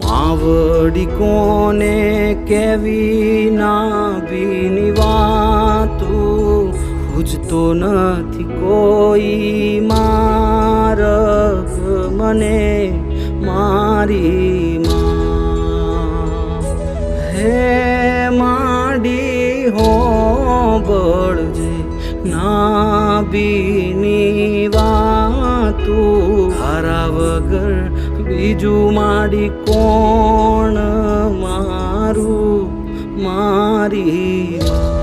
માવડી કોને કેવી નાભીની વાતું પૂછતો નથી કોઈ મારગ મને મારી માં હે માડી હો બળજે નાભીની વાતું હારા વગર બીજું માડી કોણ મારું મારી માં